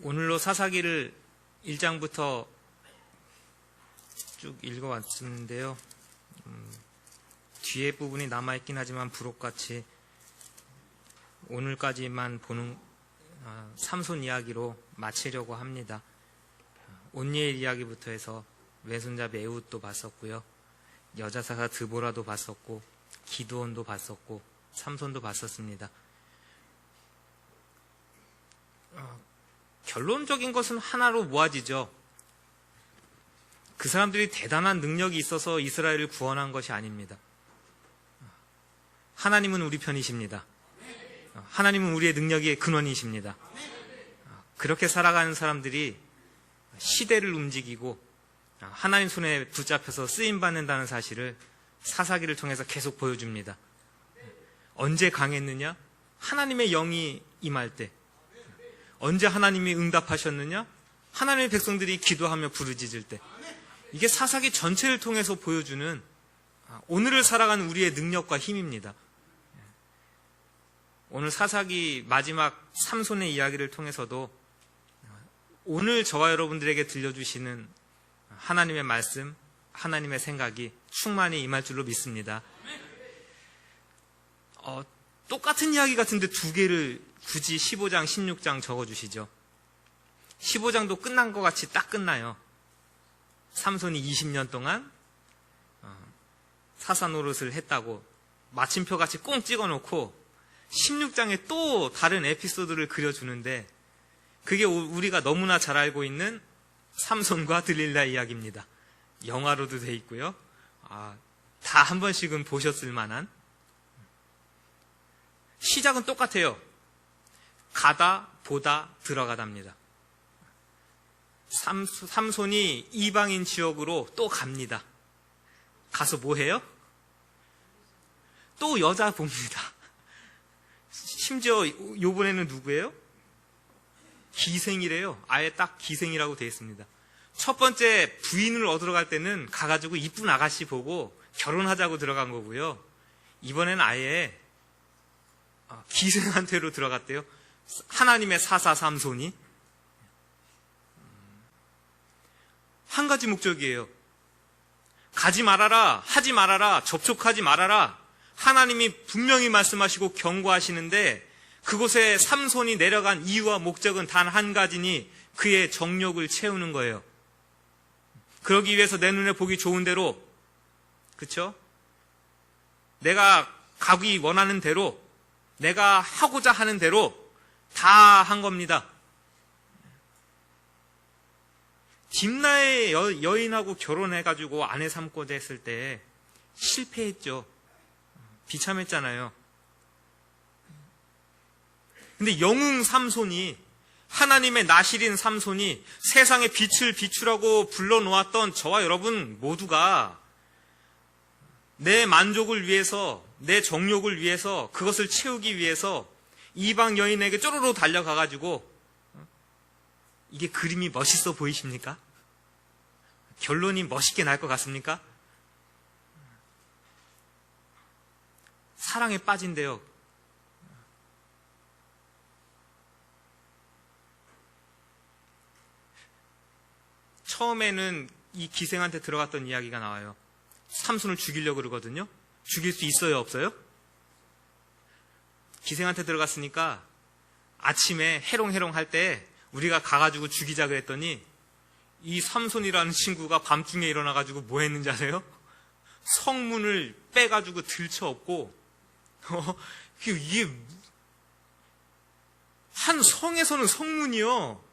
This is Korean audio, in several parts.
오늘로 사사기를 1장부터 쭉 읽어왔는데요. 뒤에 부분이 남아있긴 하지만 부록같이 오늘까지만 보는 삼손 이야기로 마치려고 합니다. 온니엘 이야기부터 해서 외손잡이 에훗도 봤었고요. 여자사사 드보라도 봤었고 기드온도 봤었고 삼손도 봤었습니다. 결론적인 것은 하나로 모아지죠. 그 사람들이 대단한 능력이 있어서 이스라엘을 구원한 것이 아닙니다. 하나님은 우리 편이십니다. 하나님은 우리의 능력의 근원이십니다. 그렇게 살아가는 사람들이 시대를 움직이고 하나님 손에 붙잡혀서 쓰임받는다는 사실을 사사기를 통해서 계속 보여줍니다. 언제 강했느냐? 하나님의 영이 임할 때. 언제 하나님이 응답하셨느냐? 하나님의 백성들이 기도하며 부르짖을 때. 이게 사사기 전체를 통해서 보여주는 오늘을 살아가는 우리의 능력과 힘입니다. 오늘 사사기 마지막 삼손의 이야기를 통해서도 오늘 저와 여러분들에게 들려주시는 하나님의 말씀, 하나님의 생각이 충만히 임할 줄로 믿습니다. 똑같은 이야기 같은데 두 개를 굳이 15장, 16장 적어주시죠. 15장도 끝난 것 같이 딱 끝나요. 삼손이 20년 동안 사사 노릇을 했다고 마침표 같이 꽁 찍어놓고 16장에 또 다른 에피소드를 그려주는데 그게 우리가 너무나 잘 알고 있는 삼손과 들릴라 이야기입니다. 영화로도 돼 있고요. 다 한 번씩은 보셨을 만한. 시작은 똑같아요. 가다, 보다, 들어가답니다. 삼손이 이방인 지역으로 또 갑니다. 가서 뭐 해요? 또 여자 봅니다. 심지어 요번에는 누구예요? 기생이래요. 아예 딱 기생이라고 되어 있습니다. 첫 번째 부인을 얻으러 갈 때는 가가지고 이쁜 아가씨 보고 결혼하자고 들어간 거고요. 이번에는 아예 기생한테로 들어갔대요. 하나님의 사사 삼손이. 한 가지 목적이에요. 가지 말아라, 하지 말아라, 접촉하지 말아라. 하나님이 분명히 말씀하시고 경고하시는데 그곳에 삼손이 내려간 이유와 목적은 단 한 가지니 그의 정욕을 채우는 거예요. 그러기 위해서 내 눈에 보기 좋은 대로, 그쵸? 내가 가기 원하는 대로, 내가 하고자 하는 대로 다 한 겁니다. 딥나의 여인하고 결혼해가지고 아내 삼고자 했을 때 실패했죠. 비참했잖아요. 근데 영웅 삼손이, 하나님의 나실인 삼손이 세상의 빛을 비추라고 불러놓았던 저와 여러분 모두가 내 만족을 위해서, 내 정욕을 위해서, 그것을 채우기 위해서 이방 여인에게 쪼로로 달려가가지고, 이게 그림이 멋있어 보이십니까? 결론이 멋있게 날 것 같습니까? 사랑에 빠진대요. 처음에는 이 기생한테 들어갔던 이야기가 나와요. 삼손을 죽이려고 그러거든요. 죽일 수 있어요, 없어요? 기생한테 들어갔으니까 아침에 해롱해롱 할 때 우리가 가가지고 죽이자 그랬더니 이 삼손이라는 친구가 밤중에 일어나가지고 뭐 했는지 아세요? 성문을 빼가지고 들쳐엎고, 이게 한 성에서는 성문이요.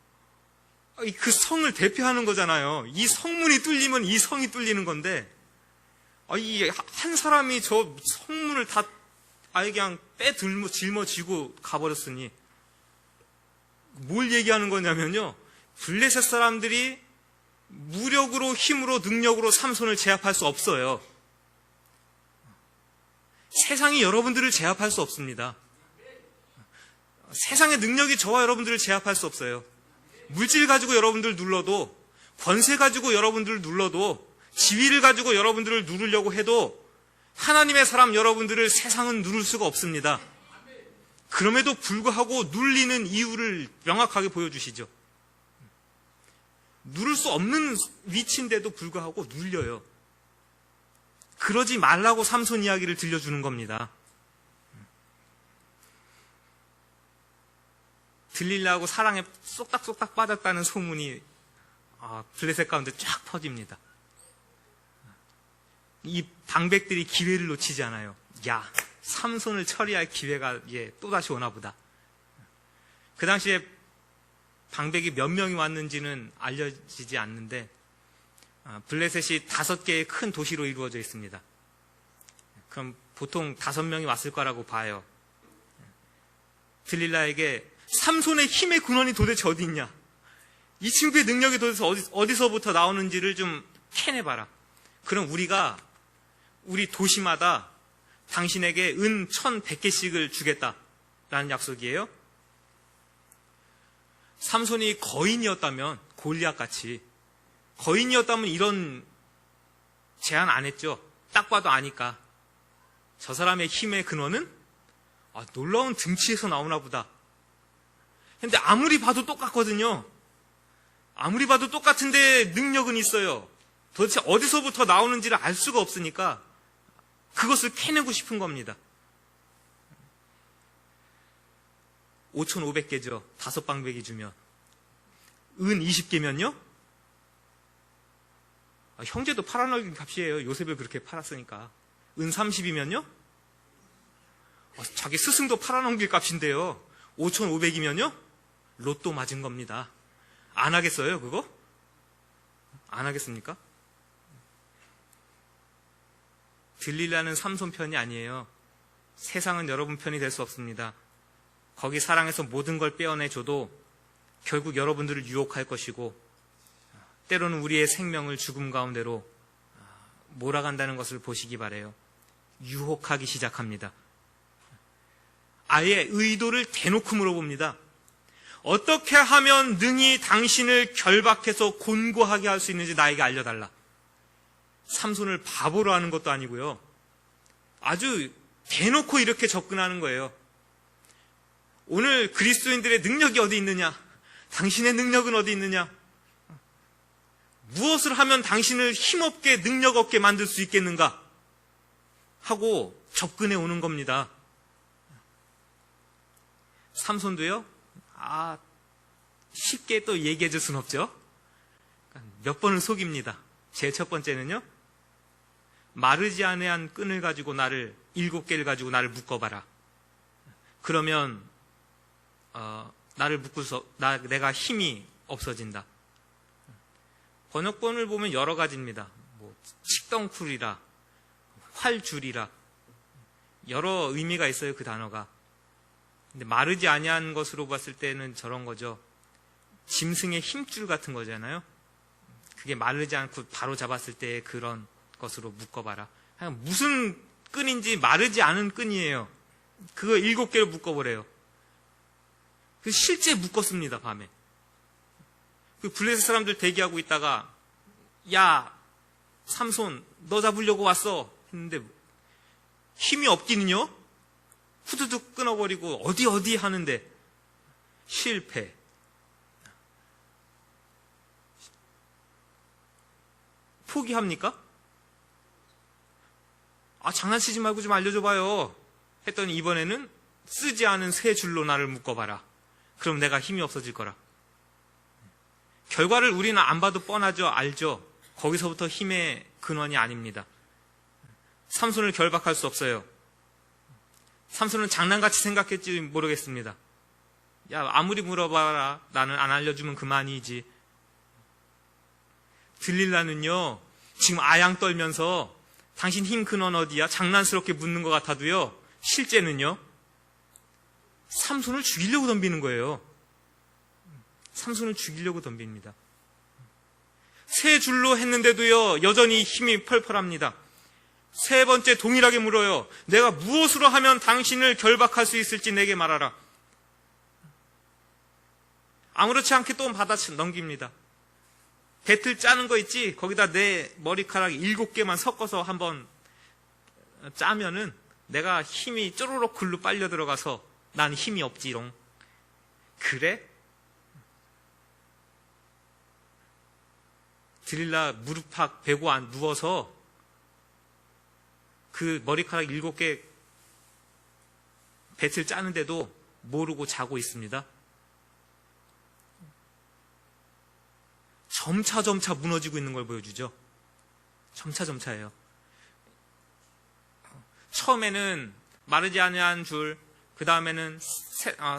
그 성을 대표하는 거잖아요. 이 성문이 뚫리면 이 성이 뚫리는 건데, 이 한 사람이 저 성문을 다 아예 그냥 짊어지고 가버렸으니, 뭘 얘기하는 거냐면요. 블레셋 사람들이 무력으로, 힘으로, 능력으로 삼손을 제압할 수 없어요. 세상이 여러분들을 제압할 수 없습니다. 세상의 능력이 저와 여러분들을 제압할 수 없어요. 물질 가지고 여러분들 눌러도, 권세 가지고 여러분들을 눌러도, 지위를 가지고 여러분들을 누르려고 해도 하나님의 사람 여러분들을 세상은 누를 수가 없습니다. 그럼에도 불구하고 눌리는 이유를 명확하게 보여주시죠. 누를 수 없는 위치인데도 불구하고 눌려요. 그러지 말라고 삼손 이야기를 들려주는 겁니다. 들릴라고 사랑에 쏙닥쏙닥 빠졌다는 소문이 블레셋 가운데 쫙 퍼집니다. 이 방백들이 기회를 놓치지 않아요. 야, 삼손을 처리할 기회가 또다시 오나 보다. 그 당시에 방백이 몇 명이 왔는지는 알려지지 않는데 블레셋이 5개의 큰 도시로 이루어져 있습니다. 그럼 보통 5명이 왔을 거라고 봐요. 들릴라에게 삼손의 힘의 근원이 도대체 어디 있냐? 이 친구의 능력이 도대체 어디서부터 나오는지를 좀 캐내봐라. 그럼 우리가 우리 도시마다 당신에게 은 1,100개씩을 주겠다라는 약속이에요. 삼손이 거인이었다면, 골리앗같이 거인이었다면 이런 제안 안 했죠. 딱 봐도 아니까. 저 사람의 힘의 근원은 놀라운 등치에서 나오나 보다. 근데 아무리 봐도 똑같거든요. 아무리 봐도 똑같은데 능력은 있어요. 도대체 어디서부터 나오는지를 알 수가 없으니까 그것을 캐내고 싶은 겁니다. 5,500개죠. 5방백이 주면. 은 20개면요? 형제도 팔아넘긴 값이에요. 요셉을 그렇게 팔았으니까. 은 30이면요? 자기 스승도 팔아넘길 값인데요. 5,500이면요? 로또 맞은 겁니다. 안 하겠어요, 그거? 안 하겠습니까? 들릴라는 삼손 편이 아니에요. 세상은 여러분 편이 될 수 없습니다. 거기 사랑해서 모든 걸 빼어내줘도 결국 여러분들을 유혹할 것이고, 때로는 우리의 생명을 죽음 가운데로 몰아간다는 것을 보시기 바라요. 유혹하기 시작합니다. 아예 의도를 대놓고 물어봅니다. 어떻게 하면 능히 당신을 결박해서 곤고하게 할 수 있는지 나에게 알려달라. 삼손을 바보로 하는 것도 아니고요. 아주 대놓고 이렇게 접근하는 거예요. 오늘 그리스도인들의 능력이 어디 있느냐? 당신의 능력은 어디 있느냐? 무엇을 하면 당신을 힘없게 능력 없게 만들 수 있겠는가? 하고 접근해 오는 겁니다. 삼손도요, 쉽게 또 얘기해 줄 수는 없죠. 몇 번을 속입니다. 제일 첫 번째는요, 마르지 아니한 끈을 가지고 7개를 가지고 나를 묶어봐라. 그러면 나를 묶어서 내가 힘이 없어진다. 번역본을 보면 여러 가지입니다. 칡덩쿨이라, 활줄이라, 여러 의미가 있어요, 그 단어가. 근데 마르지 아니한 것으로 봤을 때는 저런 거죠. 짐승의 힘줄 같은 거잖아요. 그게 마르지 않고 바로 잡았을 때의 그런 것으로 묶어봐라. 무슨 끈인지 마르지 않은 끈이에요. 그거 7개를 묶어보래요. 실제 묶었습니다, 밤에. 그 블레셋 사람들 대기하고 있다가, 야, 삼손, 너 잡으려고 왔어. 했는데, 힘이 없기는요? 후두둑 끊어버리고, 어디 하는데, 실패. 포기합니까? 장난치지 말고 좀 알려줘봐요. 했더니 이번에는 쓰지 않은 새 줄로 나를 묶어봐라. 그럼 내가 힘이 없어질 거라. 결과를 우리는 안 봐도 뻔하죠. 알죠. 거기서부터 힘의 근원이 아닙니다. 삼손을 결박할 수 없어요. 삼손은 장난같이 생각했지 모르겠습니다. 야, 아무리 물어봐라. 나는 안 알려주면 그만이지. 들릴라는요, 지금 아양 떨면서 당신 힘 근원 어디야? 장난스럽게 묻는 것 같아도요, 실제는요, 삼손을 죽이려고 덤비는 거예요. 삼손을 죽이려고 덤빕니다. 세 줄로 했는데도요, 여전히 힘이 펄펄합니다. 세 번째 동일하게 물어요. 내가 무엇으로 하면 당신을 결박할 수 있을지 내게 말하라. 아무렇지 않게 또 받아 넘깁니다. 배틀 짜는 거 있지? 거기다 내 머리카락 7개만 섞어서 한번 짜면은 내가 힘이 쪼로록 글로 빨려 들어가서 난 힘이 없지롱. 그래? 들릴라 무릎팍 베고 누워서 그 머리카락 7개 뱃을 짜는데도 모르고 자고 있습니다. 점차 무너지고 있는 걸 보여주죠. 점차예요. 처음에는 마르지 않은 줄, 그 다음에는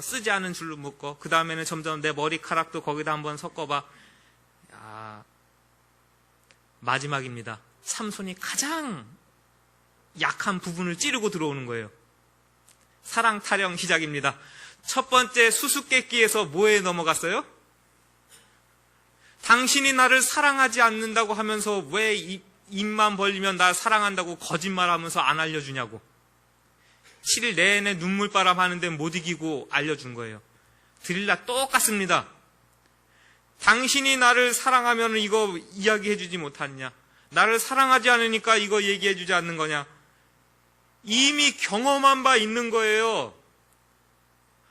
쓰지 않은 줄로 묶어, 그 다음에는 점점 내 머리카락도 거기다 한번 섞어봐. 마지막입니다. 삼손이 가장 약한 부분을 찌르고 들어오는 거예요. 사랑 타령 시작입니다. 첫 번째 수수께끼에서 뭐에 넘어갔어요? 당신이 나를 사랑하지 않는다고 하면서 왜 입만 벌리면 나 사랑한다고 거짓말하면서 안 알려주냐고. 7일 내내 눈물바람 하는데 못 이기고 알려준 거예요. 들릴라 똑같습니다. 당신이 나를 사랑하면 이거 이야기해주지 못하느냐. 나를 사랑하지 않으니까 이거 얘기해주지 않는 거냐. 이미 경험한 바 있는 거예요.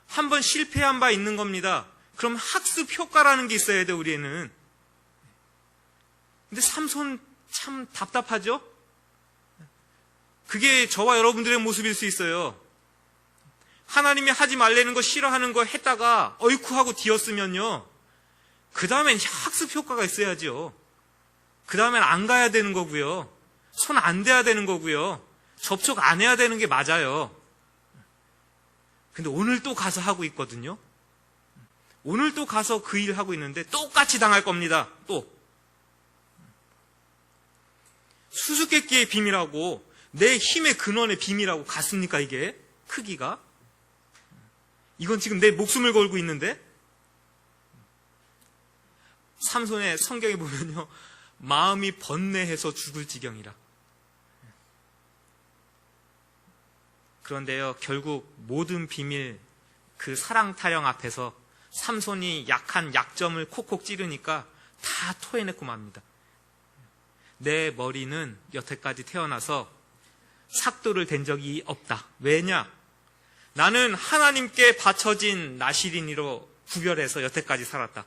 한번 실패한 바 있는 겁니다. 그럼 학습 효과라는 게 있어야 돼, 우리에는. 근데 삼손 참 답답하죠? 그게 저와 여러분들의 모습일 수 있어요. 하나님이 하지 말라는 거 싫어하는 거 했다가 어이쿠 하고 뒤었으면요, 그 다음엔 학습 효과가 있어야죠. 그 다음엔 안 가야 되는 거고요. 손 안 대야 되는 거고요. 접촉 안 해야 되는 게 맞아요. 근데 오늘 또 가서 하고 있거든요. 오늘 또 가서 그 일 하고 있는데 똑같이 당할 겁니다. 또 수수께끼의 비밀하고 내 힘의 근원의 비밀하고 같습니까? 이게 크기가? 이건 지금 내 목숨을 걸고 있는데, 삼손의 성경에 보면요, 마음이 번뇌해서 죽을 지경이라. 그런데요, 결국 모든 비밀, 그 사랑 타령 앞에서 삼손이 약한 약점을 콕콕 찌르니까 다 토해내고 맙니다. 내 머리는 여태까지 태어나서 삭도를 댄 적이 없다. 왜냐? 나는 하나님께 바쳐진 나시린이로 구별해서 여태까지 살았다.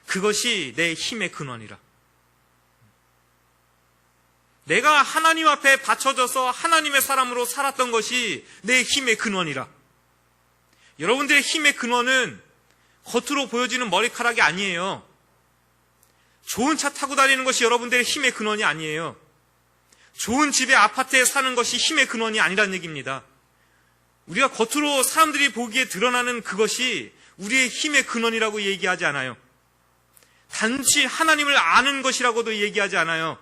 그것이 내 힘의 근원이라. 내가 하나님 앞에 바쳐져서 하나님의 사람으로 살았던 것이 내 힘의 근원이라. 여러분들의 힘의 근원은 겉으로 보여지는 머리카락이 아니에요. 좋은 차 타고 다니는 것이 여러분들의 힘의 근원이 아니에요. 좋은 집에 아파트에 사는 것이 힘의 근원이 아니란 얘기입니다. 우리가 겉으로 사람들이 보기에 드러나는 그것이 우리의 힘의 근원이라고 얘기하지 않아요. 단지 하나님을 아는 것이라고도 얘기하지 않아요.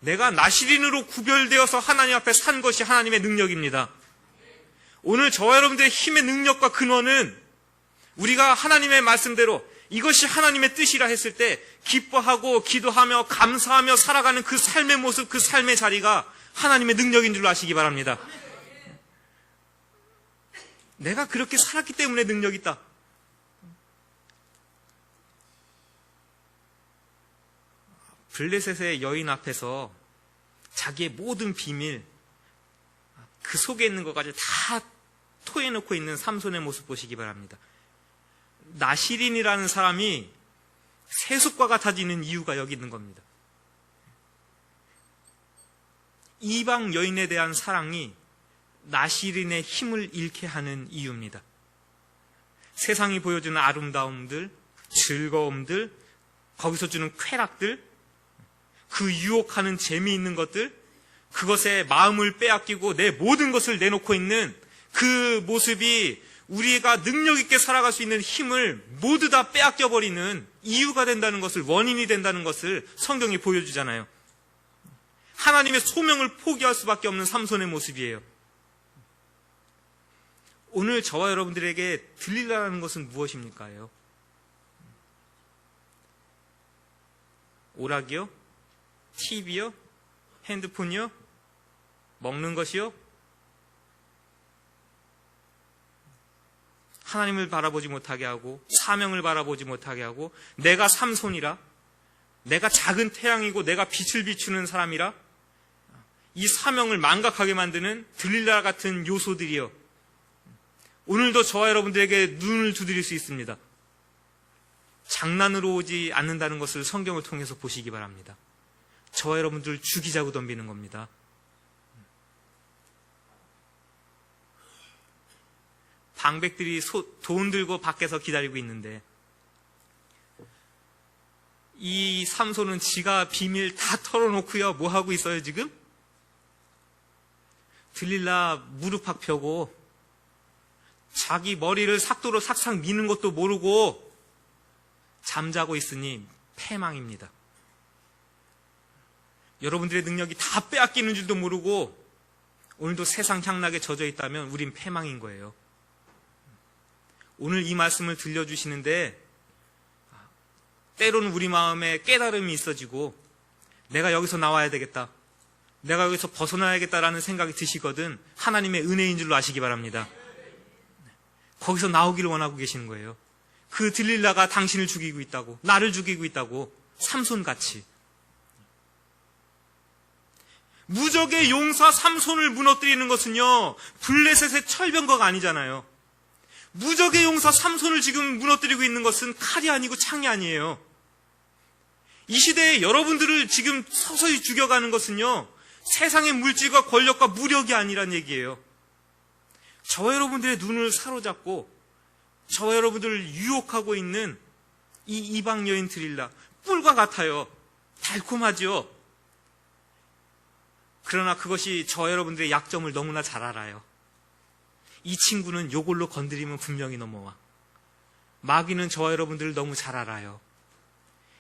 내가 나시린으로 구별되어서 하나님 앞에 산 것이 하나님의 능력입니다. 오늘 저와 여러분들의 힘의 능력과 근원은 우리가 하나님의 말씀대로 이것이 하나님의 뜻이라 했을 때 기뻐하고 기도하며 감사하며 살아가는 그 삶의 모습, 그 삶의 자리가 하나님의 능력인 줄 아시기 바랍니다. 내가 그렇게 살았기 때문에 능력이 있다. 블레셋의 여인 앞에서 자기의 모든 비밀, 그 속에 있는 것까지 다 토해놓고 있는 삼손의 모습 보시기 바랍니다. 나시린이라는 사람이 세숫과 같아지는 이유가 여기 있는 겁니다. 이방 여인에 대한 사랑이 나시린의 힘을 잃게 하는 이유입니다. 세상이 보여주는 아름다움들, 즐거움들, 거기서 주는 쾌락들, 그 유혹하는 재미있는 것들, 그것에 마음을 빼앗기고 내 모든 것을 내놓고 있는 그 모습이 우리가 능력 있게 살아갈 수 있는 힘을 모두 다 빼앗겨버리는 이유가 된다는 것을, 원인이 된다는 것을 성경이 보여주잖아요. 하나님의 소명을 포기할 수밖에 없는 삼손의 모습이에요. 오늘 저와 여러분들에게 들리라는 것은 무엇입니까요? 오락이요? TV요? 핸드폰이요? 먹는 것이요? 하나님을 바라보지 못하게 하고 사명을 바라보지 못하게 하고 내가 삼손이라, 내가 작은 태양이고 내가 빛을 비추는 사람이라 이 사명을 망각하게 만드는 들릴라 같은 요소들이요, 오늘도 저와 여러분들에게 눈을 두드릴 수 있습니다. 장난으로 오지 않는다는 것을 성경을 통해서 보시기 바랍니다. 저와 여러분들 죽이자고 덤비는 겁니다. 방백들이 돈 들고 밖에서 기다리고 있는데 이 삼손은 지가 비밀 다 털어놓고요. 뭐 하고 있어요 지금? 들릴라 무릎팍 펴고 자기 머리를 삭도로 삭삭 미는 것도 모르고 잠자고 있으니 패망입니다. 여러분들의 능력이 다 빼앗기는 줄도 모르고 오늘도 세상 향락에 젖어 있다면 우린 패망인 거예요. 오늘 이 말씀을 들려주시는데 때로는 우리 마음에 깨달음이 있어지고 내가 여기서 나와야 되겠다, 내가 여기서 벗어나야겠다라는 생각이 드시거든 하나님의 은혜인 줄로 아시기 바랍니다. 거기서 나오기를 원하고 계시는 거예요. 그 들릴라가 당신을 죽이고 있다고, 나를 죽이고 있다고, 삼손같이. 무적의 용사 삼손을 무너뜨리는 것은요 블레셋의 철병거가 아니잖아요. 무적의 용사 삼손을 지금 무너뜨리고 있는 것은 칼이 아니고 창이 아니에요. 이 시대에 여러분들을 지금 서서히 죽여가는 것은요 세상의 물질과 권력과 무력이 아니란 얘기예요. 저와 여러분들의 눈을 사로잡고 저와 여러분들을 유혹하고 있는 이 이방 여인 드릴라, 꿀과 같아요. 달콤하죠. 그러나 그것이 저와 여러분들의 약점을 너무나 잘 알아요. 이 친구는 요걸로 건드리면 분명히 넘어와. 마귀는 저와 여러분들을 너무 잘 알아요.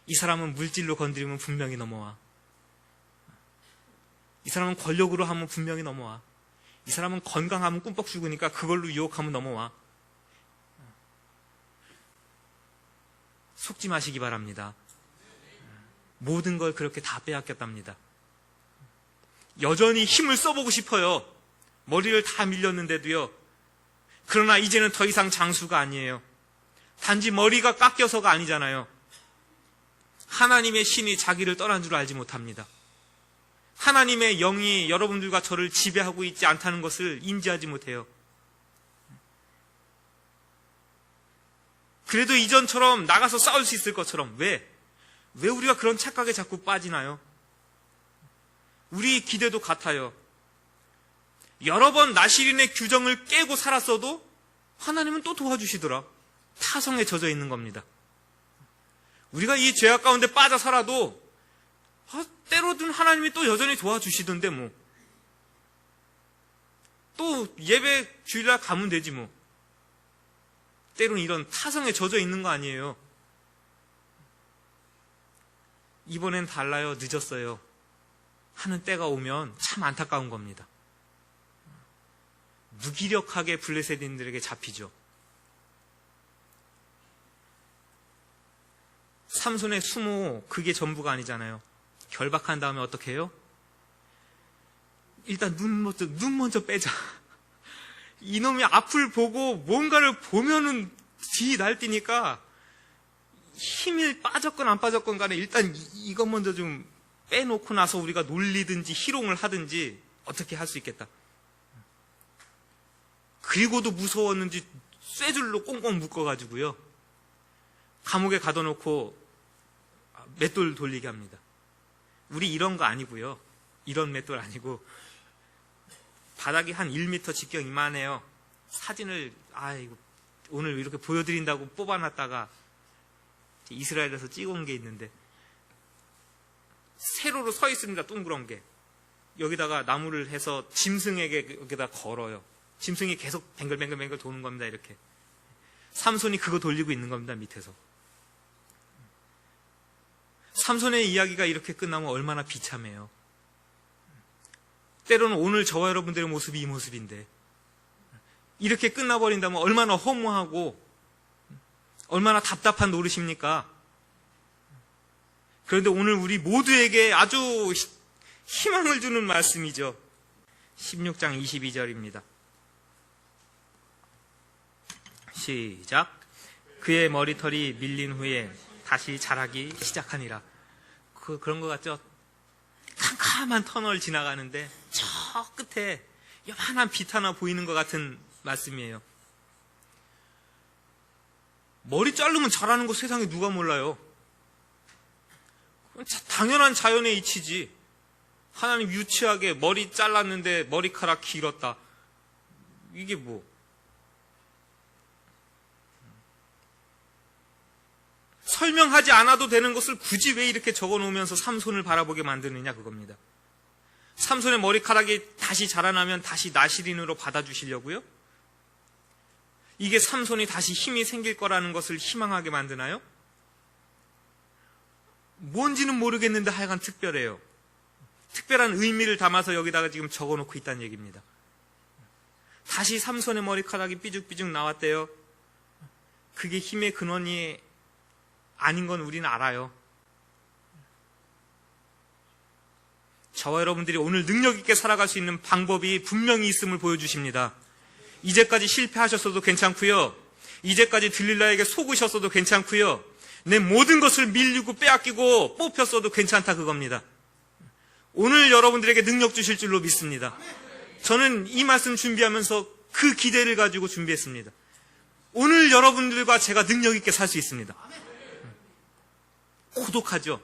이 사람은 물질로 건드리면 분명히 넘어와. 이 사람은 권력으로 하면 분명히 넘어와. 이 사람은 건강하면 꿈뻑 죽으니까 그걸로 유혹하면 넘어와. 속지 마시기 바랍니다. 모든 걸 그렇게 다 빼앗겼답니다. 여전히 힘을 써보고 싶어요. 머리를 다 밀렸는데도요. 그러나 이제는 더 이상 장수가 아니에요. 단지 머리가 깎여서가 아니잖아요. 하나님의 신이 자기를 떠난 줄 알지 못합니다. 하나님의 영이 여러분들과 저를 지배하고 있지 않다는 것을 인지하지 못해요. 그래도 이전처럼 나가서 싸울 수 있을 것처럼 왜 우리가 그런 착각에 자꾸 빠지나요? 우리 기대도 같아요. 여러 번 나시린의 규정을 깨고 살았어도 하나님은 또 도와주시더라. 타성에 젖어 있는 겁니다. 우리가 이 죄악 가운데 빠져 살아도 때로든 하나님이 또 여전히 도와주시던데 뭐. 또 예배 주일날 가면 되지 뭐. 때로는 이런 타성에 젖어 있는 거 아니에요. 이번엔 달라요. 늦었어요. 하는 때가 오면 참 안타까운 겁니다. 무기력하게 블레셋인들에게 잡히죠. 삼손의 수모 그게 전부가 아니잖아요. 결박한 다음에 어떻게 해요? 일단 눈 먼저 빼자. 이놈이 앞을 보고 뭔가를 보면은 뒤 날뛰니까 힘이 빠졌건 안 빠졌건 간에 일단 이것 먼저 좀 빼놓고 나서 우리가 놀리든지 희롱을 하든지 어떻게 할 수 있겠다. 그리고도 무서웠는지 쇠줄로 꽁꽁 묶어가지고요. 감옥에 가둬놓고 맷돌 돌리게 합니다. 우리 이런 거 아니고요. 이런 맷돌 아니고 바닥이 한 1m 직경 이만해요. 사진을 이거 오늘 이렇게 보여드린다고 뽑아놨다가 이스라엘에서 찍어온 게 있는데 세로로 서 있습니다. 둥그런 게. 여기다가 나무를 해서 짐승에게 여기다 걸어요. 짐승이 계속 뱅글뱅글 도는 겁니다. 이렇게. 삼손이 그거 돌리고 있는 겁니다. 밑에서. 삼손의 이야기가 이렇게 끝나면 얼마나 비참해요. 때로는 오늘 저와 여러분들의 모습이 이 모습인데 이렇게 끝나버린다면 얼마나 허무하고 얼마나 답답한 노릇입니까? 그런데 오늘 우리 모두에게 아주 희망을 주는 말씀이죠. 16장 22절입니다. 시작. 그의 머리털이 밀린 후에 다시 자라기 시작하니라. 그런 것 같죠? 캄캄한 터널 지나가는데 저 끝에 요만한 빛 하나 보이는 것 같은 말씀이에요. 머리 자르면 잘하는 거 세상에 누가 몰라요? 그건 당연한 자연의 이치지. 하나님 유치하게 머리 잘랐는데 머리카락 길었다. 이게 뭐? 설명하지 않아도 되는 것을 굳이 왜 이렇게 적어 놓으면서 삼손을 바라보게 만드느냐 그겁니다. 삼손의 머리카락이 다시 자라나면 다시 나시린으로 받아주시려고요? 이게 삼손이 다시 힘이 생길 거라는 것을 희망하게 만드나요? 뭔지는 모르겠는데 하여간 특별해요. 특별한 의미를 담아서 여기다가 지금 적어놓고 있다는 얘기입니다. 다시 삼손의 머리카락이 삐죽삐죽 나왔대요. 그게 힘의 근원이 아닌 건 우리는 알아요. 저와 여러분들이 오늘 능력 있게 살아갈 수 있는 방법이 분명히 있음을 보여주십니다. 이제까지 실패하셨어도 괜찮고요. 이제까지 들릴라에게 속으셨어도 괜찮고요. 내 모든 것을 밀리고 빼앗기고 뽑혔어도 괜찮다 그겁니다. 오늘 여러분들에게 능력 주실 줄로 믿습니다. 저는 이 말씀 준비하면서 그 기대를 가지고 준비했습니다. 오늘 여러분들과 제가 능력 있게 살 수 있습니다. 고독하죠.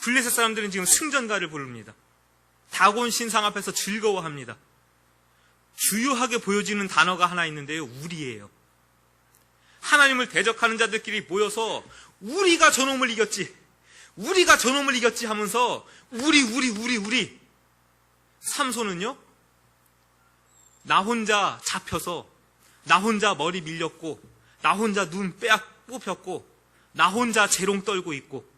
블레셋 사람들은 지금 승전가를 부릅니다. 다곤 신상 앞에서 즐거워합니다. 주요하게 보여지는 단어가 하나 있는데요. 우리예요. 하나님을 대적하는 자들끼리 모여서 우리가 저놈을 이겼지. 우리가 저놈을 이겼지 하면서 우리. 삼손은요. 나 혼자 잡혀서 나 혼자 머리 밀렸고 나 혼자 눈 뽑혔고 나 혼자 재롱 떨고 있고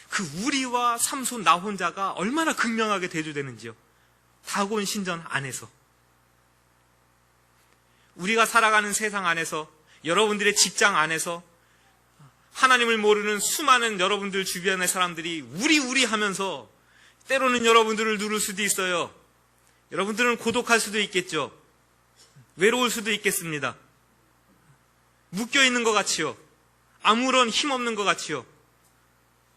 그 우리와 삼손 나 혼자가 얼마나 극명하게 대조되는지요. 다곤 신전 안에서 우리가 살아가는 세상 안에서 여러분들의 직장 안에서 하나님을 모르는 수많은 여러분들 주변의 사람들이 우리 하면서 때로는 여러분들을 누를 수도 있어요. 여러분들은 고독할 수도 있겠죠. 외로울 수도 있겠습니다. 묶여있는 것 같이요. 아무런 힘없는 것 같이요.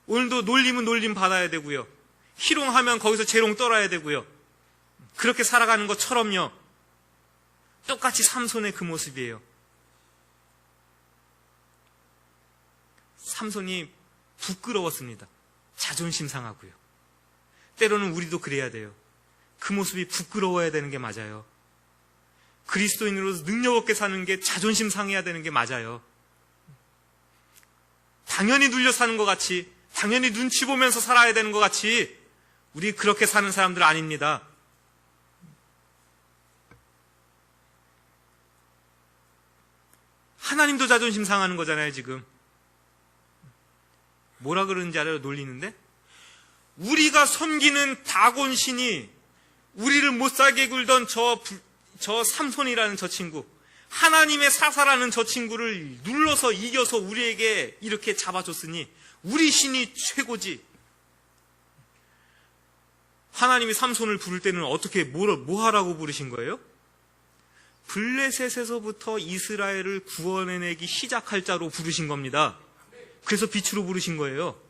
오늘도 놀림은 놀림 받아야 되고요. 희롱하면 거기서 재롱 떨어야 되고요. 그렇게 살아가는 것처럼요. 똑같이 삼손의 그 모습이에요. 삼손이 부끄러웠습니다. 자존심 상하고요. 때로는 우리도 그래야 돼요. 그 모습이 부끄러워야 되는 게 맞아요. 그리스도인으로서 능력 없게 사는 게 자존심 상해야 되는 게 맞아요. 당연히 눌려 사는 것 같이, 당연히 눈치 보면서 살아야 되는 것 같이 우리 그렇게 사는 사람들 아닙니다. 하나님도 자존심 상하는 거잖아요, 지금. 뭐라 그러는지 알아요? 놀리는데? 우리가 섬기는 다곤 신이 우리를 못살게 굴던 저 삼손이라는 저 친구, 하나님의 사사라는 저 친구를 눌러서 이겨서 우리에게 이렇게 잡아줬으니 우리 신이 최고지. 하나님이 삼손을 부를 때는 어떻게 뭐 하라고 부르신 거예요? 블레셋에서부터 이스라엘을 구원해내기 시작할 자로 부르신 겁니다. 그래서 빛으로 부르신 거예요.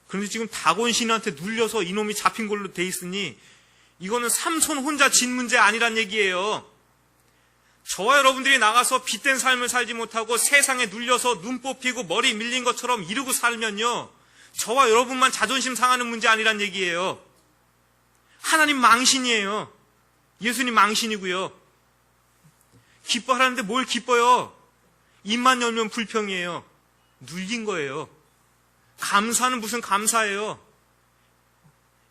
그런데 지금 다곤 신한테 눌려서 이놈이 잡힌 걸로 돼 있으니 이거는 삼손 혼자 진 문제 아니란 얘기예요. 저와 여러분들이 나가서 빛된 삶을 살지 못하고 세상에 눌려서 눈 뽑히고 머리 밀린 것처럼 이러고 살면요, 저와 여러분만 자존심 상하는 문제 아니란 얘기예요. 하나님 망신이에요. 예수님 망신이고요. 기뻐하라는데 뭘 기뻐요? 입만 열면 불평이에요. 눌린 거예요. 감사는 무슨 감사예요?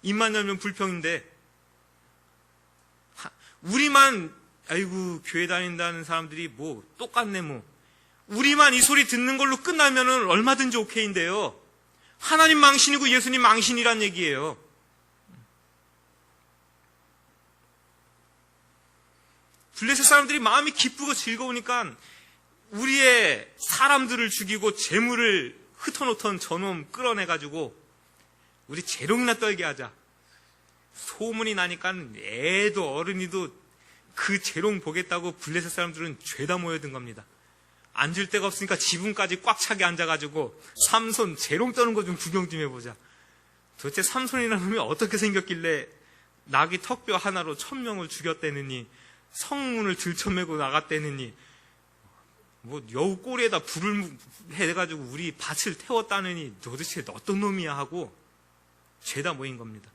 입만 열면 불평인데. 우리만 아이고 교회 다닌다는 사람들이 뭐 똑같네 뭐. 우리만 이 소리 듣는 걸로 끝나면은 얼마든지 오케이인데요. 하나님 망신이고 예수님 망신이란 얘기예요. 블레셋 사람들이 마음이 기쁘고 즐거우니까 우리의 사람들을 죽이고 재물을 흩어놓던 저놈 끌어내가지고 우리 재롱이나 떨게 하자. 소문이 나니까 애도 어른이도 그 재롱 보겠다고 블레셋 사람들은 죄다 모여든 겁니다. 앉을 데가 없으니까 지붕까지 꽉 차게 앉아가지고 삼손 재롱 떠는 거 좀 구경 좀 해보자. 도대체 삼손이라는 놈이 어떻게 생겼길래 나귀 턱뼈 하나로 1000명을 죽였대느니 성문을 들쳐매고 나갔대느니 뭐 여우 꼬리에다 불을 해가지고 우리 밭을 태웠다느니 도대체 어떤 놈이야 하고 죄다 모인 겁니다.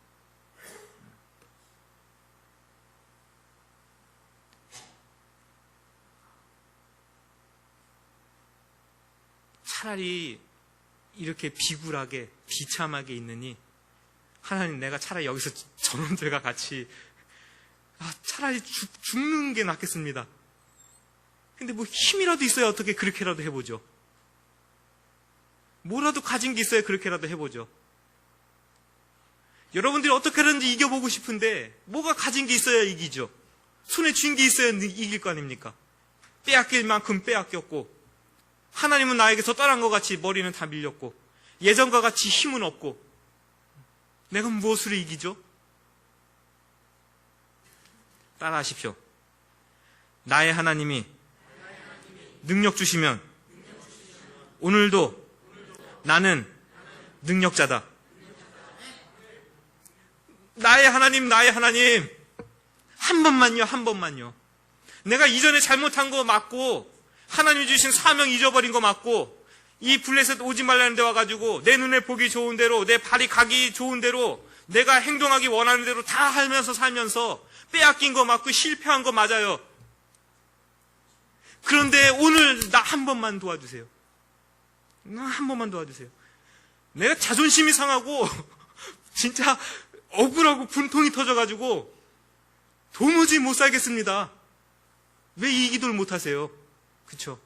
차라리 이렇게 비굴하게 비참하게 있느니 하나님, 내가 차라리 여기서 저놈들과 같이 차라리 죽는 게 낫겠습니다. 근데 뭐 힘이라도 있어야 어떻게 그렇게라도 해보죠. 뭐라도 가진 게 있어야 그렇게라도 해보죠. 여러분들이 어떻게든지 이겨보고 싶은데 뭐가 가진 게 있어야 이기죠. 손에 쥔 게 있어야 이길 거 아닙니까? 빼앗길 만큼 빼앗겼고, 하나님은 나에게서 떠난 것 같이 머리는 다 밀렸고, 예전과 같이 힘은 없고, 내가 무엇으로 이기죠? 따라하십시오. 나의 하나님이 능력 주시면 오늘도 나는 능력자다. 나의 하나님, 나의 하나님, 한 번만요, 한 번만요. 내가 이전에 잘못한 거 맞고, 하나님이 주신 사명 잊어버린 거 맞고, 이 블레셋 오지 말라는 데 와가지고 내 눈에 보기 좋은 대로, 내 발이 가기 좋은 대로, 내가 행동하기 원하는 대로 다 하면서 살면서 빼앗긴 거 맞고 실패한 거 맞아요. 그런데 오늘 나 한 번만 도와주세요. 나 한 번만 도와주세요. 내가 자존심이 상하고 진짜 억울하고 분통이 터져가지고 도무지 못 살겠습니다. 왜 이 기도를 못 하세요? 그쵸?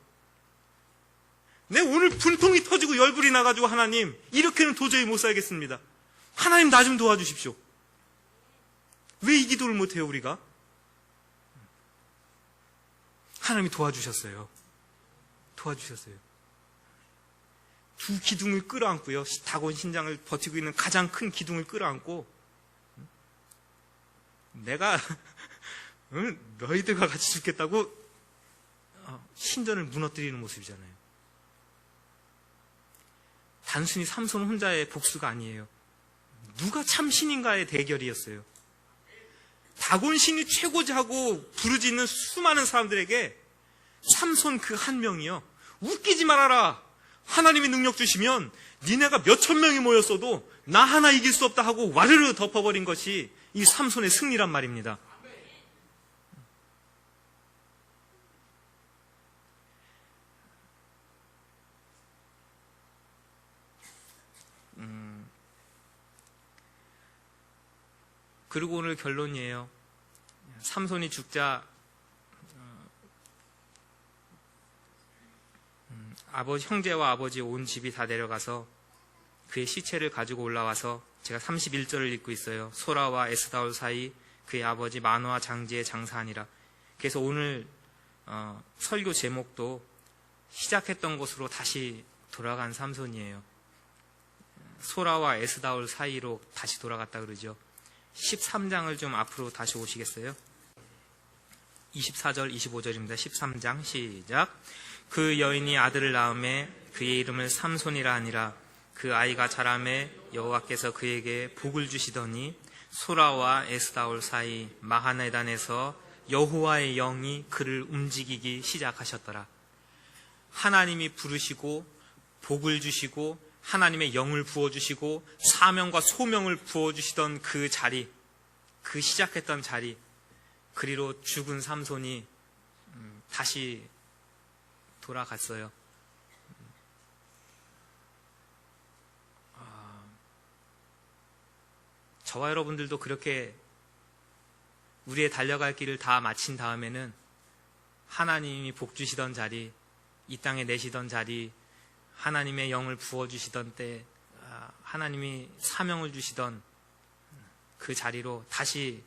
내 오늘 분통이 터지고 열불이 나가지고 하나님, 이렇게는 도저히 못 살겠습니다. 하나님 나 좀 도와주십시오. 왜 이 기도를 못 해요, 우리가? 하나님이 도와주셨어요. 도와주셨어요. 두 기둥을 끌어안고요. 다곤 신장을 버티고 있는 가장 큰 기둥을 끌어안고, 내가 너희들과 같이 죽겠다고 신전을 무너뜨리는 모습이잖아요. 단순히 삼손 혼자의 복수가 아니에요. 누가 참 신인가의 대결이었어요. 다곤 신이 최고자고 부르짖는 수많은 사람들에게 삼손 그 한 명이요, 웃기지 말아라, 하나님이 능력 주시면 니네가 몇천 명이 모였어도 나 하나 이길 수 없다 하고 와르르 덮어버린 것이 이 삼손의 승리란 말입니다. 그리고 오늘 결론이에요. 삼손이 죽자 형제와 아버지 온 집이 다 내려가서 그의 시체를 가지고 올라와서, 제가 31절을 읽고 있어요. 소라와 에스다올 사이 그의 아버지 마노아 장지에 장사하니라. 그래서 오늘 설교 제목도 시작했던 곳으로 다시 돌아간 삼손이에요. 소라와 에스다올 사이로 다시 돌아갔다 그러죠. 13장을 좀 앞으로 다시 오시겠어요? 24절, 25절입니다. 13장 시작. 그 여인이 아들을 낳음에 그의 이름을 삼손이라 하니라. 그 아이가 자라매 여호와께서 그에게 복을 주시더니 소라와 에스다올 사이 마하네단에서 여호와의 영이 그를 움직이기 시작하셨더라. 하나님이 부르시고 복을 주시고 하나님의 영을 부어주시고 사명과 소명을 부어주시던 그 자리, 그 시작했던 자리, 그리로 죽은 삼손이 다시 돌아갔어요. 저와 여러분들도 그렇게 우리의 달려갈 길을 다 마친 다음에는 하나님이 복 주시던 자리, 이 땅에 내시던 자리, 하나님의 영을 부어주시던 때, 하나님이 사명을 주시던 그 자리로 다시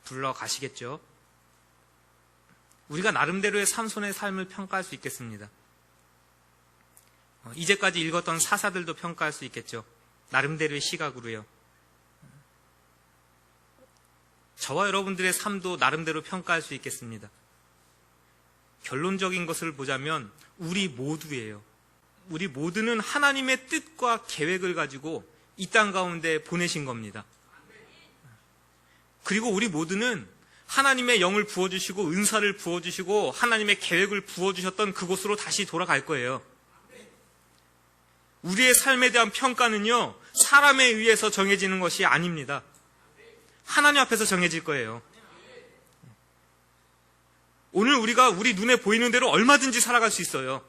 불러가시겠죠. 우리가 나름대로의 삼손의 삶을 평가할 수 있겠습니다. 이제까지 읽었던 사사들도 평가할 수 있겠죠. 나름대로의 시각으로요. 저와 여러분들의 삶도 나름대로 평가할 수 있겠습니다. 결론적인 것을 보자면 우리 모두예요. 우리 모두는 하나님의 뜻과 계획을 가지고 이 땅 가운데 보내신 겁니다. 그리고 우리 모두는 하나님의 영을 부어주시고 은사를 부어주시고 하나님의 계획을 부어주셨던 그곳으로 다시 돌아갈 거예요. 우리의 삶에 대한 평가는요, 사람에 의해서 정해지는 것이 아닙니다. 하나님 앞에서 정해질 거예요. 오늘 우리가 우리 눈에 보이는 대로 얼마든지 살아갈 수 있어요.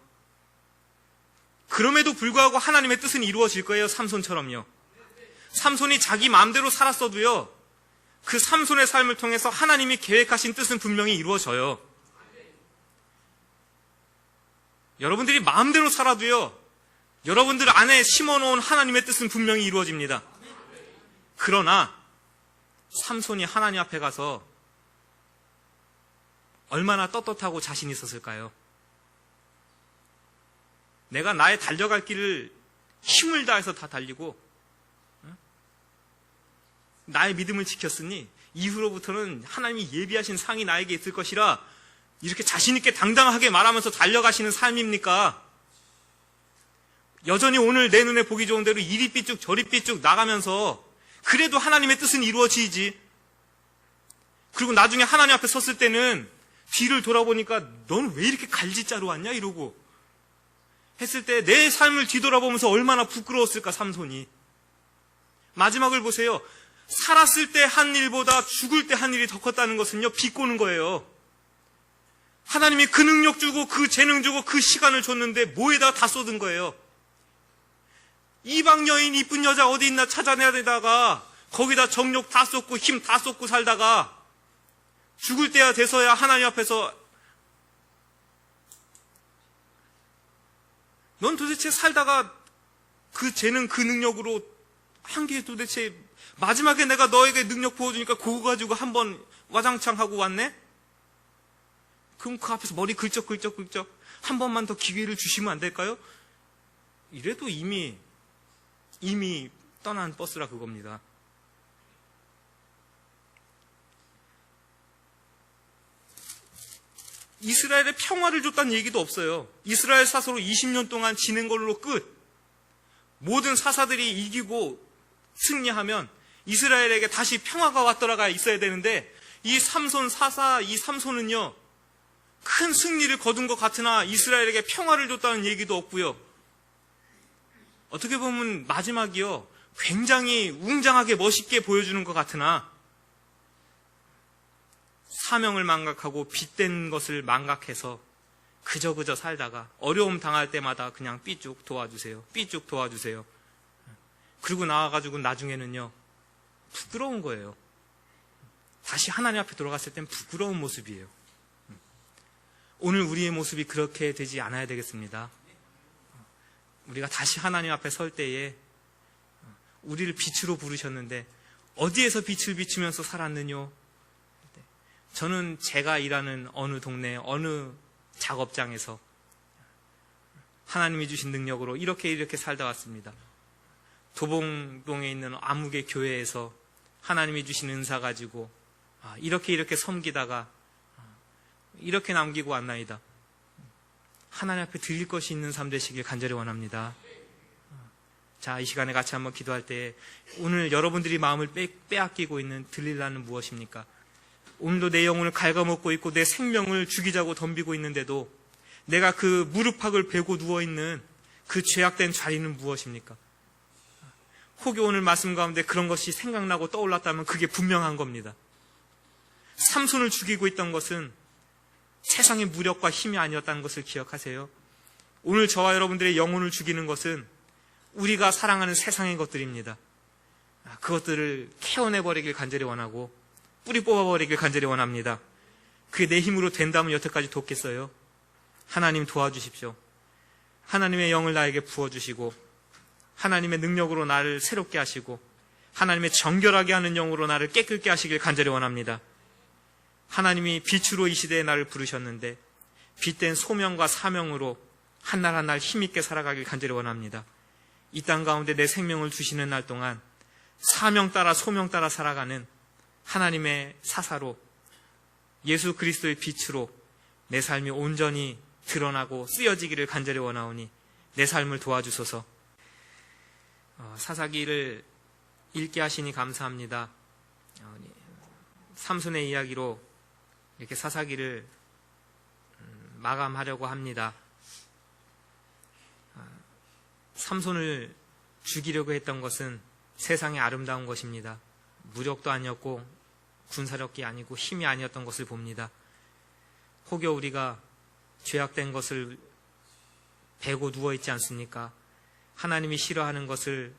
그럼에도 불구하고 하나님의 뜻은 이루어질 거예요. 삼손처럼요. 삼손이 자기 마음대로 살았어도요, 그 삼손의 삶을 통해서 하나님이 계획하신 뜻은 분명히 이루어져요. 여러분들이 마음대로 살아도요, 여러분들 안에 심어놓은 하나님의 뜻은 분명히 이루어집니다. 그러나 삼손이 하나님 앞에 가서 얼마나 떳떳하고 자신 있었을까요? 내가 나의 달려갈 길을 힘을 다해서 다 달리고 나의 믿음을 지켰으니 이후로부터는 하나님이 예비하신 상이 나에게 있을 것이라 이렇게 자신 있게 당당하게 말하면서 달려가시는 삶입니까? 여전히 오늘 내 눈에 보기 좋은 대로 이리 삐쭉 저리 삐쭉 나가면서 그래도 하나님의 뜻은 이루어지지. 그리고 나중에 하나님 앞에 섰을 때는 뒤를 돌아보니까 넌 왜 이렇게 갈짓자로 왔냐 이러고 했을 때 내 삶을 뒤돌아보면서 얼마나 부끄러웠을까 삼손이. 마지막을 보세요. 살았을 때 한 일보다 죽을 때 한 일이 더 컸다는 것은요, 비꼬는 거예요. 하나님이 그 능력 주고 그 재능 주고 그 시간을 줬는데 뭐에다 다 쏟은 거예요. 이방 여인 이쁜 여자 어디 있나 찾아내야 되다가 거기다 정욕 다 쏟고 힘 다 쏟고 살다가 죽을 때야 돼서야 하나님 앞에서 넌 도대체 살다가 그 재능 그 능력으로 한 게 도대체 마지막에 내가 너에게 능력 부어주니까 그거 가지고 한번 와장창 하고 왔네? 그럼 그 앞에서 머리 긁적긁적 한 번만 더 기회를 주시면 안 될까요? 이래도 이미 떠난 버스라 그겁니다. 이스라엘에 평화를 줬다는 얘기도 없어요. 이스라엘 사서로 20년 동안 지낸 걸로 끝. 모든 사사들이 이기고 승리하면 이스라엘에게 다시 평화가 왔더라가 있어야 되는데 이 삼손 사사 이 삼손은요, 큰 승리를 거둔 것 같으나 이스라엘에게 평화를 줬다는 얘기도 없고요. 어떻게 보면 마지막이요, 굉장히 웅장하게 멋있게 보여주는 것 같으나 사명을 망각하고 빚된 것을 망각해서 그저 살다가 어려움 당할 때마다 그냥 삐쭉 도와주세요. 삐쭉 도와주세요. 그리고 나와가지고 나중에는요, 부끄러운 거예요. 다시 하나님 앞에 돌아갔을 땐 부끄러운 모습이에요. 오늘 우리의 모습이 그렇게 되지 않아야 되겠습니다. 우리가 다시 하나님 앞에 설 때에 우리를 빛으로 부르셨는데 어디에서 빛을 비추면서 살았느뇨? 저는 제가 일하는 어느 동네 어느 작업장에서 하나님이 주신 능력으로 이렇게 살다 왔습니다. 도봉동에 있는 아무개 교회에서 하나님이 주신 은사 가지고 이렇게 섬기다가 이렇게 남기고 왔나이다. 하나님 앞에 드릴 것이 있는 삶 되시길 간절히 원합니다. 자, 이 시간에 같이 한번 기도할 때 오늘 여러분들이 마음을 빼앗기고 있는 들릴라는 무엇입니까? 오늘도 내 영혼을 갉아먹고 있고 내 생명을 죽이자고 덤비고 있는데도 내가 그 무릎팍을 베고 누워있는 그 죄악된 자리는 무엇입니까? 혹여 오늘 말씀 가운데 그런 것이 생각나고 떠올랐다면 그게 분명한 겁니다. 삼손을 죽이고 있던 것은 세상의 무력과 힘이 아니었다는 것을 기억하세요. 오늘 저와 여러분들의 영혼을 죽이는 것은 우리가 사랑하는 세상의 것들입니다. 그것들을 케어내버리길 간절히 원하고 뿌리 뽑아버리길 간절히 원합니다. 그게 내 힘으로 된다면 여태까지 돕겠어요? 하나님 도와주십시오. 하나님의 영을 나에게 부어주시고 하나님의 능력으로 나를 새롭게 하시고 하나님의 정결하게 하는 영으로 나를 깨끗게 하시길 간절히 원합니다. 하나님이 빛으로 이 시대에 나를 부르셨는데 빛된 소명과 사명으로 한날 한날 힘있게 살아가길 간절히 원합니다. 이 땅 가운데 내 생명을 주시는 날 동안 사명 따라 소명 따라 살아가는 하나님의 사사로 예수 그리스도의 빛으로 내 삶이 온전히 드러나고 쓰여지기를 간절히 원하오니 내 삶을 도와주소서. 사사기를 읽게 하시니 감사합니다. 삼손의 이야기로 이렇게 사사기를 마감하려고 합니다. 삼손을 죽이려고 했던 것은 세상의 아름다운 것입니다. 무력도 아니었고 군사력이 아니고 힘이 아니었던 것을 봅니다. 혹여 우리가 죄악된 것을 베고 누워있지 않습니까? 하나님이 싫어하는 것을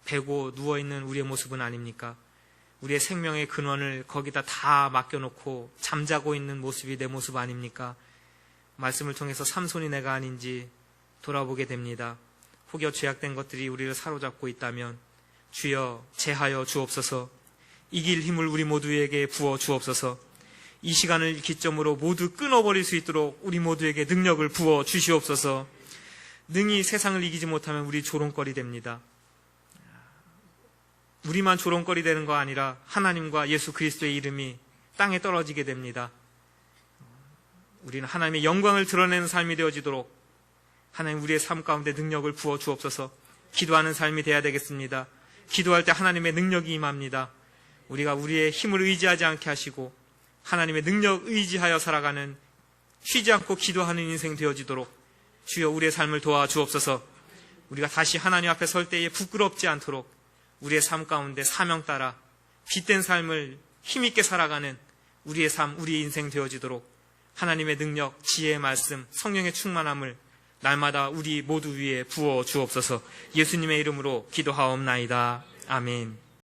베고 누워있는 우리의 모습은 아닙니까? 우리의 생명의 근원을 거기다 다 맡겨놓고 잠자고 있는 모습이 내 모습 아닙니까? 말씀을 통해서 삼손이 내가 아닌지 돌아보게 됩니다. 혹여 죄악된 것들이 우리를 사로잡고 있다면 주여 제하여 주옵소서. 이길 힘을 우리 모두에게 부어 주옵소서. 이 시간을 기점으로 모두 끊어버릴 수 있도록 우리 모두에게 능력을 부어 주시옵소서. 능히 세상을 이기지 못하면 우리 조롱거리 됩니다. 우리만 조롱거리 되는 거 아니라 하나님과 예수 그리스도의 이름이 땅에 떨어지게 됩니다. 우리는 하나님의 영광을 드러내는 삶이 되어지도록 하나님 우리의 삶 가운데 능력을 부어 주옵소서. 기도하는 삶이 되어야 되겠습니다. 기도할 때 하나님의 능력이 임합니다. 우리가 우리의 힘을 의지하지 않게 하시고 하나님의 능력 의지하여 살아가는 쉬지 않고 기도하는 인생 되어지도록 주여 우리의 삶을 도와 주옵소서. 우리가 다시 하나님 앞에 설 때에 부끄럽지 않도록 우리의 삶 가운데 사명 따라 빛된 삶을 힘있게 살아가는 우리의 삶, 우리의 인생 되어지도록 하나님의 능력, 지혜의 말씀, 성령의 충만함을 날마다 우리 모두 위에 부어 주옵소서. 예수님의 이름으로 기도하옵나이다. 아멘.